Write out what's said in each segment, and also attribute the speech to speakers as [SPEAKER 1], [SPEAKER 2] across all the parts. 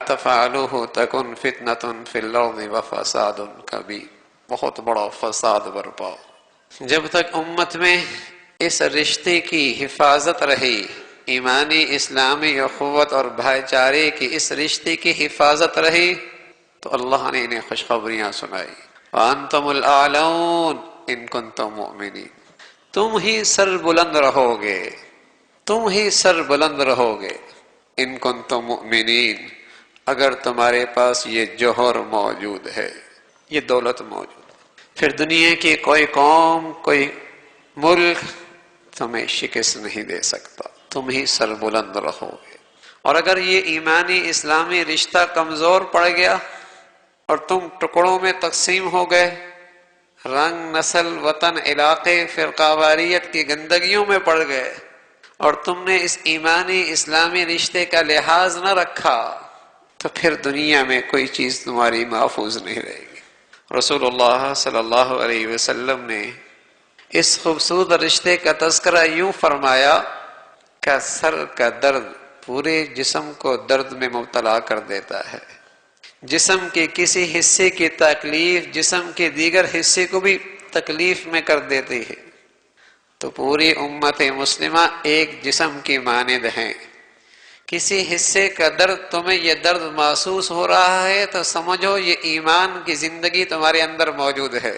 [SPEAKER 1] تفعلوه تکن فتنۃ فی الارض وفساد کبیر، بہت بڑا فساد برپا۔ جب تک امت میں اس رشتے کی حفاظت رہی، ایمانی اسلامی اخوت اور بھائی چارے کی اس رشتے کی حفاظت رہی، تو اللہ نے انہیں خوشخبریاں سنائی، وَأَنْتُمُ الْأَعْلَوْنَ إِن كُنتُم مُؤْمِنِينَ، تم ہی سر بلند رہو گے، تم ہی سر بلند رہو گے، ان کنتم مؤمنین، اگر تمہارے پاس یہ جوہر موجود ہے، یہ دولت موجود ہے، پھر دنیا کی کوئی قوم، کوئی ملک تمہیں شکست نہیں دے سکتا، تم ہی سر بلند رہو گے۔ اور اگر یہ ایمانی اسلامی رشتہ کمزور پڑ گیا اور تم ٹکڑوں میں تقسیم ہو گئے، رنگ، نسل، وطن، علاقے، فرقہ واریت کی گندگیوں میں پڑ گئے، اور تم نے اس ایمانی اسلامی رشتے کا لحاظ نہ رکھا، تو پھر دنیا میں کوئی چیز تمہاری محفوظ نہیں رہے گی۔ رسول اللہ صلی اللہ علیہ وسلم نے اس خوبصورت رشتے کا تذکرہ یوں فرمایا کہ سر کا درد پورے جسم کو درد میں مبتلا کر دیتا ہے، جسم کے کسی حصے کی تکلیف جسم کے دیگر حصے کو بھی تکلیف میں کر دیتی ہے، تو پوری امت مسلمہ ایک جسم کی مانند ہیں۔ کسی حصے کا درد تمہیں یہ درد محسوس ہو رہا ہے تو سمجھو یہ ایمان کی زندگی تمہارے اندر موجود ہے،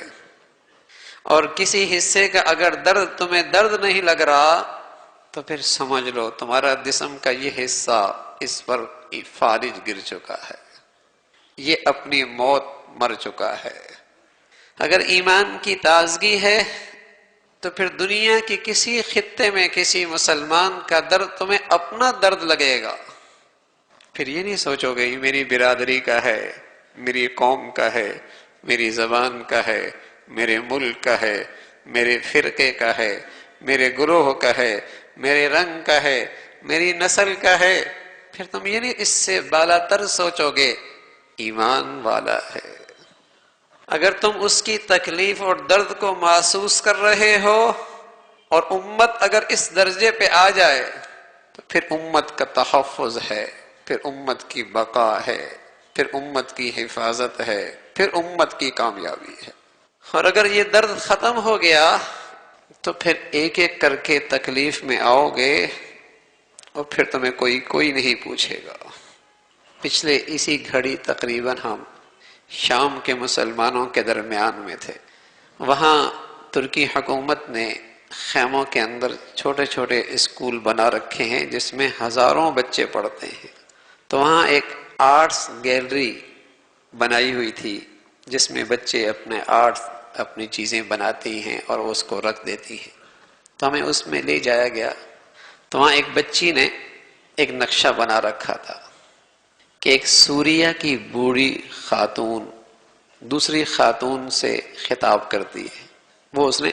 [SPEAKER 1] اور کسی حصے کا اگر درد تمہیں درد نہیں لگ رہا تو پھر سمجھ لو تمہارا جسم کا یہ حصہ اس پر فالج گر چکا ہے، یہ اپنی موت مر چکا ہے۔ اگر ایمان کی تازگی ہے تو پھر دنیا کی کسی خطے میں کسی مسلمان کا درد تمہیں اپنا درد لگے گا، پھر یہ نہیں سوچو گے یہ میری برادری کا ہے، میری قوم کا ہے، میری زبان کا ہے، میرے ملک کا ہے، میرے فرقے کا ہے، میرے گروہ کا ہے، میرے رنگ کا ہے، میری نسل کا ہے، پھر تم یہ نہیں اس سے بالا تر سوچو گے ایمان والا ہے۔ اگر تم اس کی تکلیف اور درد کو محسوس کر رہے ہو اور امت اگر اس درجے پہ آ جائے تو پھر امت کا تحفظ ہے، پھر امت کی بقا ہے، پھر امت کی حفاظت ہے، پھر امت کی کامیابی ہے۔ اور اگر یہ درد ختم ہو گیا تو پھر ایک ایک کر کے تکلیف میں آؤ گے اور پھر تمہیں کوئی نہیں پوچھے گا۔ پچھلے اسی گھڑی تقریباً ہم شام کے مسلمانوں کے درمیان میں تھے، وہاں ترکی حکومت نے خیموں کے اندر چھوٹے چھوٹے اسکول بنا رکھے ہیں جس میں ہزاروں بچے پڑھتے ہیں، تو وہاں ایک آرٹس گیلری بنائی ہوئی تھی جس میں بچے اپنے آرٹس اپنی چیزیں بناتی ہیں اور اس کو رکھ دیتی ہیں، تو ہمیں اس میں لے جایا گیا، تو وہاں ایک بچی نے ایک نقشہ بنا رکھا تھا کہ ایک سوریہ کی بوڑھی خاتون دوسری خاتون سے خطاب کرتی ہے، وہ اس نے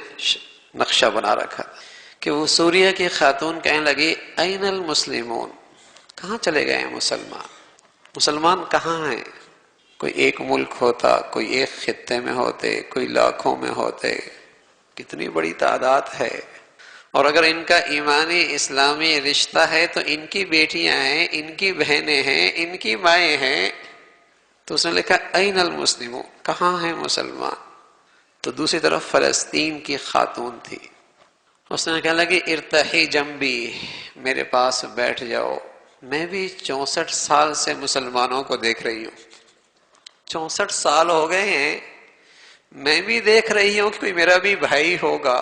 [SPEAKER 1] نقشہ بنا رکھا تھا کہ وہ سوریہ کی خاتون کہنے لگی این المسلمون، کہاں چلے گئے ہیں مسلمان، مسلمان کہاں ہیں؟ کوئی ایک ملک ہوتا، کوئی ایک خطے میں ہوتے، کوئی لاکھوں میں ہوتے، کتنی بڑی تعداد ہے، اور اگر ان کا ایمانی اسلامی رشتہ ہے تو ان کی بیٹیاں ہیں، ان کی بہنیں ہیں، ان کی مائیں ہیں، تو اس نے لکھا این المسلمون، کہاں ہیں مسلمان؟ تو دوسری طرف فلسطین کی خاتون تھی، اس نے کہا لگی ارتحی جنبی، میرے پاس بیٹھ جاؤ، میں بھی 64 سال سے مسلمانوں کو دیکھ رہی ہوں، 64 سال ہو گئے ہیں، میں بھی دیکھ رہی ہوں کہ کوئی میرا بھی بھائی ہوگا،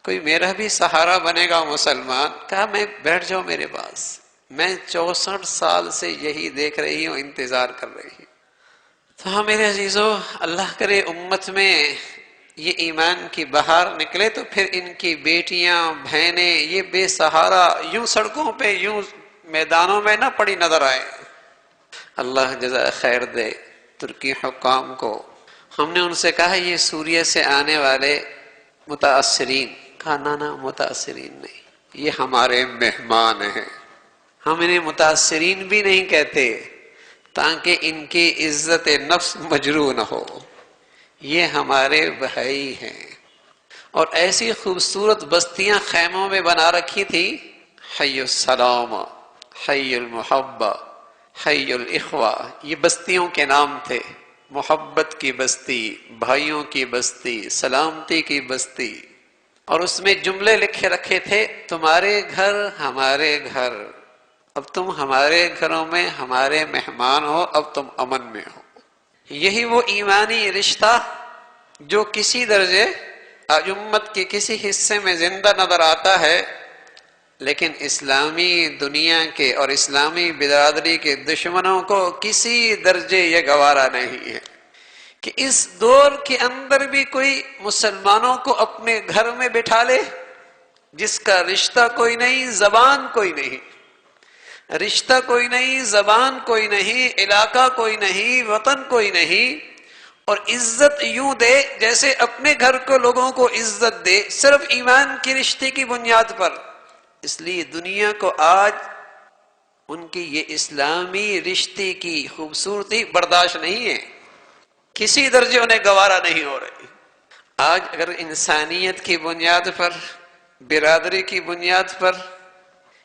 [SPEAKER 1] کوئی میرا بھی سہارا بنے گا مسلمان، کہا میں بیٹھ جاؤ میرے پاس، میں 64 سال سے یہی دیکھ رہی ہوں، انتظار کر رہی ہوں۔ تو ہاں میرے عزیزو، اللہ کرے امت میں یہ ایمان کی بہار نکلے تو پھر ان کی بیٹیاں بہنیں یہ بے سہارا یوں سڑکوں پہ یوں میدانوں میں نہ پڑی نظر آئے۔ اللہ جزائے خیر دے ترکی حکام کو، ہم نے ان سے کہا یہ سوریہ سے آنے والے متاثرین، کہا نا متاثرین نہیں، یہ ہمارے مہمان ہیں، ہم انہیں متاثرین بھی نہیں کہتے تاکہ ان کی عزت نفس مجروح نہ ہو، یہ ہمارے بھائی ہیں۔ اور ایسی خوبصورت بستیاں خیموں میں بنا رکھی تھی، حی السلام، حی المحبہ، حی الاخوہ، یہ بستیوں کے نام تھے، محبت کی بستی، بھائیوں کی بستی، سلامتی کی بستی، اور اس میں جملے لکھے رکھے تھے، تمہارے گھر ہمارے گھر، اب تم ہمارے گھروں میں ہمارے مہمان ہو، اب تم امن میں ہو۔ یہی وہ ایمانی رشتہ جو کسی درجے آج امت کے کسی حصے میں زندہ نظر آتا ہے، لیکن اسلامی دنیا کے اور اسلامی برادری کے دشمنوں کو کسی درجے یہ گوارا نہیں ہے کہ اس دور کے اندر بھی کوئی مسلمانوں کو اپنے گھر میں بٹھا لے جس کا رشتہ کوئی نہیں، زبان کوئی نہیں، رشتہ کوئی نہیں، زبان کوئی نہیں، علاقہ کوئی نہیں، وطن کوئی نہیں، اور عزت یوں دے جیسے اپنے گھر کو لوگوں کو عزت دے، صرف ایمان کی رشتے کی بنیاد پر۔ اس لیے دنیا کو آج ان کی یہ اسلامی رشتے کی خوبصورتی برداشت نہیں ہے، کسی درجے انہیں گوارا نہیں ہو رہی۔ آج اگر انسانیت کی بنیاد پر، برادری کی بنیاد پر،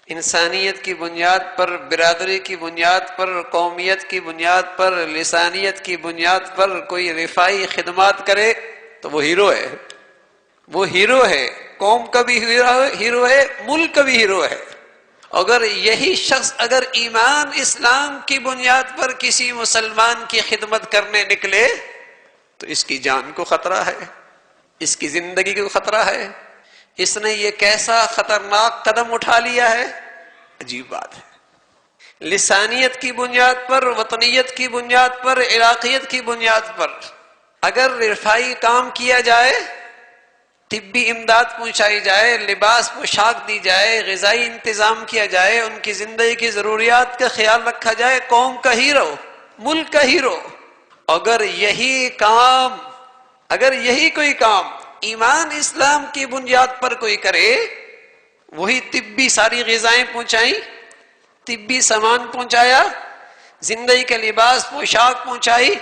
[SPEAKER 1] انسانیت کی بنیاد پر، برادری کی بنیاد پر، قومیت کی بنیاد پر، لسانیت کی بنیاد پر کوئی رفاعی خدمات کرے تو وہ ہیرو ہے، وہ ہیرو ہے، قوم کا بھی ہیرو ہے، ملک کا بھی ہیرو ہے۔ اگر یہی شخص اگر ایمان اسلام کی بنیاد پر کسی مسلمان کی خدمت کرنے نکلے تو اس کی جان کو خطرہ ہے، اس کی زندگی کو خطرہ ہے، اس نے یہ کیسا خطرناک قدم اٹھا لیا ہے، عجیب بات ہے۔ لسانیت کی بنیاد پر، وطنیت کی بنیاد پر، علاقیت کی بنیاد پر اگر رفاعی کام کیا جائے، طبی امداد پہنچائی جائے، لباس پوشاک دی جائے، غذائی انتظام کیا جائے، ان کی زندگی کی ضروریات کا خیال رکھا جائے، قوم کا ہیرو، ملک کا ہیرو، اگر یہی کوئی کام ایمان اسلام کی بنیاد پر کوئی کرے، وہی طبی ساری غذائیں پہنچائیں، طبی سامان پہنچایا، زندگی کا لباس پوشاک پہنچائی،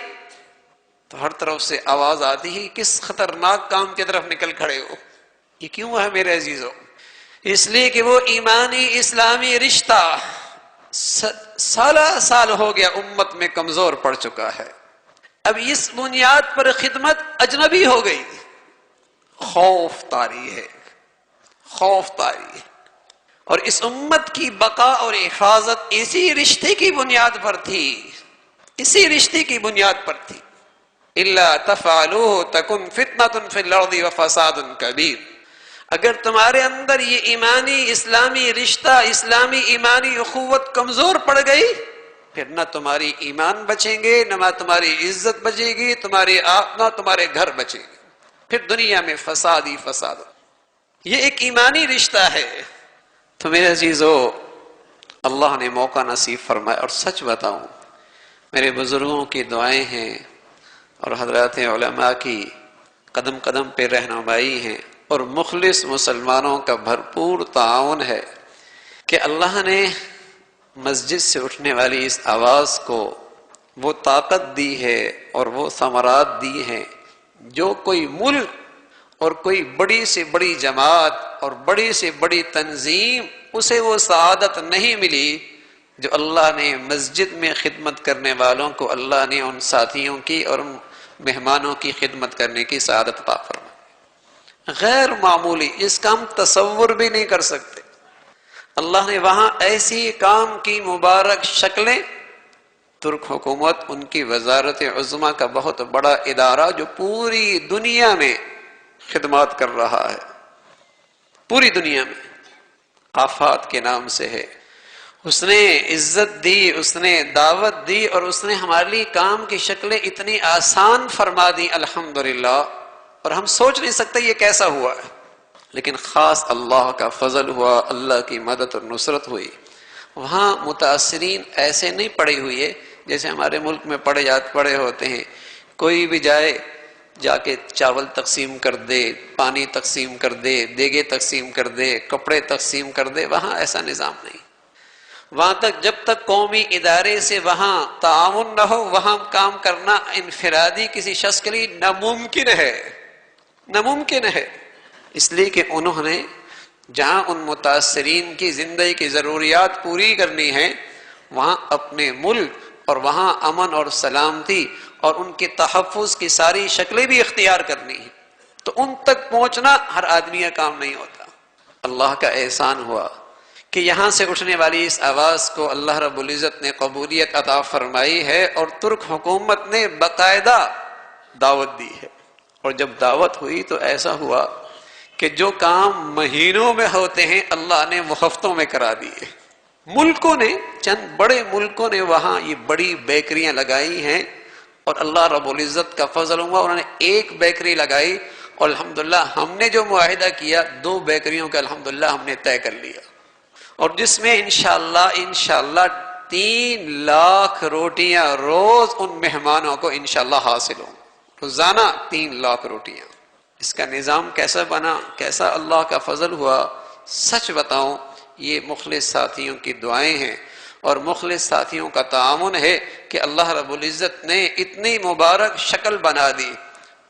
[SPEAKER 1] تو ہر طرف سے آواز آتی ہے کس خطرناک کام کی طرف نکل کھڑے ہو۔ یہ کیوں ہے میرے عزیزوں؟ اس لیے کہ وہ ایمانی اسلامی رشتہ سال ہو گیا امت میں کمزور پڑ چکا ہے، اب اس بنیاد پر خدمت اجنبی ہو گئی، خوف طاری ہے، خوف طاری ہے۔ اور اس امت کی بقا اور حفاظت اسی رشتے کی بنیاد پر تھی، اسی رشتے کی بنیاد پر تھی۔ الا تفعلوه تکن فتنة فی الارض وفساد کبیر، اگر تمہارے اندر یہ ایمانی اسلامی رشتہ، اسلامی ایمانی اخوت کمزور پڑ گئی، پھر نہ تمہاری ایمان بچیں گے، نہ تمہاری عزت بچے گی، نہ تمہارے گھر بچیں گے، پھر دنیا میں فساد ہی فساد۔ یہ ایک ایمانی رشتہ ہے۔ تو میرے عزیزو، اللہ نے موقع نصیب فرمایا، اور سچ بتاؤں میرے بزرگوں کی دعائیں ہیں اور حضرات علماء کی قدم قدم پہ رہنمائی ہیں اور مخلص مسلمانوں کا بھرپور تعاون ہے کہ اللہ نے مسجد سے اٹھنے والی اس آواز کو وہ طاقت دی ہے اور وہ ثمرات دی ہیں جو کوئی ملک اور کوئی بڑی سے بڑی جماعت اور بڑی سے بڑی تنظیم اسے وہ سعادت نہیں ملی جو اللہ نے مسجد میں خدمت کرنے والوں کو اللہ نے ان ساتھیوں کی اور ان مہمانوں کی خدمت کرنے کی سعادت عطا فرمائی۔ غیر معمولی، اس کا ہم تصور بھی نہیں کر سکتے۔ اللہ نے وہاں ایسی کام کی مبارک شکلیں، ترک حکومت ان کی وزارت عظمیٰ کا بہت بڑا ادارہ جو پوری دنیا میں خدمات کر رہا ہے، پوری دنیا میں آفات کے نام سے ہے، اس نے عزت دی، اس نے دعوت دی، اور اس نے ہمارے لیے کام کی شکلیں اتنی آسان فرما دی الحمدللہ، اور ہم سوچ نہیں سکتے یہ کیسا ہوا ہے، لیکن خاص اللہ کا فضل ہوا، اللہ کی مدد اور نصرت ہوئی۔ وہاں متاثرین ایسے نہیں پڑے ہوئے جیسے ہمارے ملک میں پڑے ہوتے ہیں، کوئی بھی جا کے چاول تقسیم کر دے، پانی تقسیم کر دے، دیگے تقسیم کر دے، کپڑے تقسیم کر دے، وہاں ایسا نظام نہیں۔ وہاں تک جب تک قومی ادارے سے وہاں تعاون نہ ہو، وہاں کام کرنا انفرادی کسی شخص کے لیے ناممکن ہے، ناممکن ہے۔ اس لیے کہ انہوں نے جہاں ان متاثرین کی زندگی کی ضروریات پوری کرنی ہے، وہاں اپنے ملک اور وہاں امن اور سلامتی اور ان کے تحفظ کی ساری شکلیں بھی اختیار کرنی ہیں، تو ان تک پہنچنا ہر آدمی کا کام نہیں ہوتا۔ اللہ کا احسان ہوا کہ یہاں سے اٹھنے والی اس آواز کو اللہ رب العزت نے قبولیت عطا فرمائی ہے، اور ترک حکومت نے باقاعدہ دعوت دی ہے، اور جب دعوت ہوئی تو ایسا ہوا کہ جو کام مہینوں میں ہوتے ہیں اللہ نے وہ ہفتوں میں کرا دیے۔ ملکوں نے، چند بڑے ملکوں نے وہاں یہ بڑی بیکریاں لگائی ہیں، اور اللہ رب العزت کا فضل ہوا انہوں نے ایک بیکری لگائی، اور الحمدللہ ہم نے جو معاہدہ کیا 2 بیکریوں کا الحمدللہ ہم نے طے کر لیا، اور جس میں انشاءاللہ 3 لاکھ روٹیاں روز ان مہمانوں کو انشاءاللہ حاصل ہوں، روزانہ 3 لاکھ روٹیاں۔ اس کا نظام کیسا بنا، کیسا اللہ کا فضل ہوا، سچ بتاؤں یہ مخلص ساتھیوں کی دعائیں ہیں اور مخلص ساتھیوں کا تعاون ہے کہ اللہ رب العزت نے اتنی مبارک شکل بنا دی۔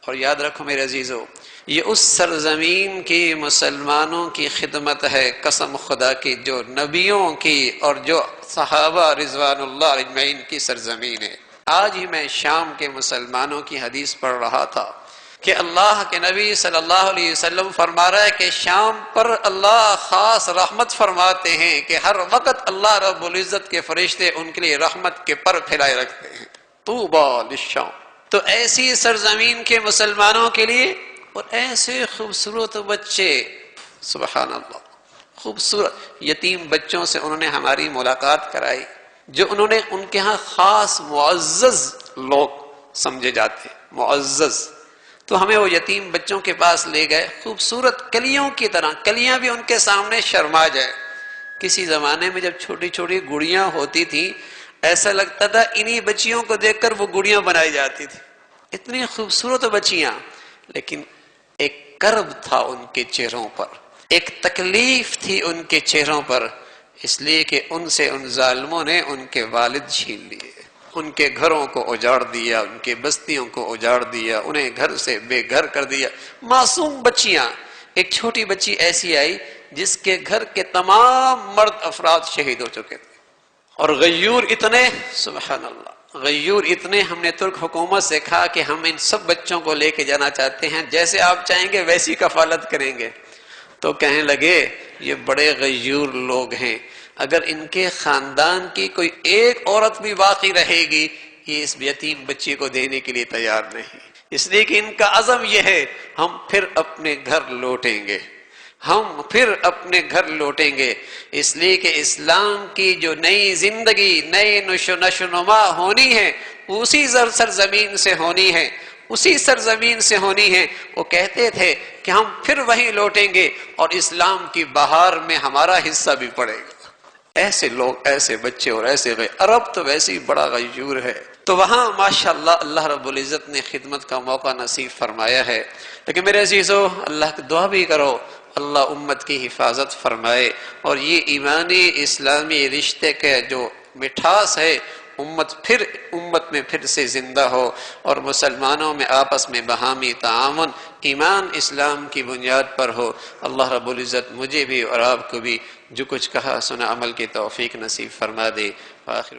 [SPEAKER 1] اور یاد رکھو میرے عزیزو، یہ اس سرزمین کی مسلمانوں کی خدمت ہے، قسم خدا کی، جو نبیوں کی اور جو صحابہ رضوان اللہ اجمعین کی سرزمین ہے۔ آج ہی میں شام کے مسلمانوں کی حدیث پڑھ رہا تھا کہ اللہ کے نبی صلی اللہ علیہ وسلم فرما رہا ہے کہ شام پر اللہ خاص رحمت فرماتے ہیں کہ ہر وقت اللہ رب العزت کے فرشتے ان کے لیے رحمت کے پر پھیلائے رکھتے ہیں۔ طوبیٰ للشام، تو ایسی سرزمین کے مسلمانوں کے لیے، اور ایسے خوبصورت بچے، سبحان اللہ، خوبصورت یتیم بچوں سے انہوں نے ہماری ملاقات کرائی، جو انہوں نے ان کے ہاں خاص معزز لوگ سمجھے جاتے، معزز، تو ہمیں وہ یتیم بچوں کے پاس لے گئے، خوبصورت کلیوں کی طرح، کلیاں بھی ان کے سامنے شرما جائے۔ کسی زمانے میں جب چھوٹی چھوٹی گڑیاں ہوتی تھیں، ایسا لگتا تھا انہی بچیوں کو دیکھ کر وہ گڑیاں بنائی جاتی تھی، اتنی خوبصورت بچیاں، لیکن ایک کرب تھا ان کے چہروں پر، ایک تکلیف تھی ان کے چہروں پر، اس لیے کہ ان سے ان ظالموں نے ان کے والد چھین لیے، ان کے گھروں کو اجاڑ دیا، ان کے بستیوں کو اجاڑ دیا، انہیں گھر سے بے گھر کر دیا۔ معصوم بچیاں، ایک چھوٹی بچی ایسی آئی جس کے گھر کے تمام مرد افراد شہید ہو چکے تھے، اور غیور اتنے، سبحان اللہ، غیور اتنے، ہم نے ترک حکومت سے کہا کہ ہم ان سب بچوں کو لے کے جانا چاہتے ہیں، جیسے آپ چاہیں گے ویسی کفالت کریں گے۔ تو کہنے لگے یہ بڑے غیور لوگ ہیں، اگر ان کے خاندان کی کوئی ایک عورت بھی باقی رہے گی یہ اس یتیم بچی کو دینے کے لیے تیار نہیں، اس لیے کہ ان کا عزم یہ ہے ہم پھر اپنے گھر لوٹیں گے، ہم پھر اپنے گھر لوٹیں گے، اس لیے کہ اسلام کی جو نئی زندگی، نئی نشو نما ہونی ہے اسی سرزمین سے ہونی ہے، اسی سرزمین سے ہونی ہے۔ وہ کہتے تھے کہ ہم پھر وہیں لوٹیں گے اور اسلام کی بہار میں ہمارا حصہ بھی پڑے گا۔ ایسے لوگ، ایسے بچے اور ایسے عرب تو ویسے ہی بڑا غیور ہے، تو وہاں ماشاءاللہ اللہ رب العزت نے خدمت کا موقع نصیب فرمایا ہے۔ لیکن میرے عزیزو، اللہ کی دعا بھی کرو اللہ امت کی حفاظت فرمائے، اور یہ ایمانی اسلامی رشتے کے جو مٹھاس ہے امت میں پھر سے زندہ ہو، اور مسلمانوں میں آپس میں باہمی تعاون ایمان اسلام کی بنیاد پر ہو۔ اللہ رب العزت مجھے بھی اور آپ کو بھی جو کچھ کہا سنا عمل کی توفیق نصیب فرما دے۔ آخر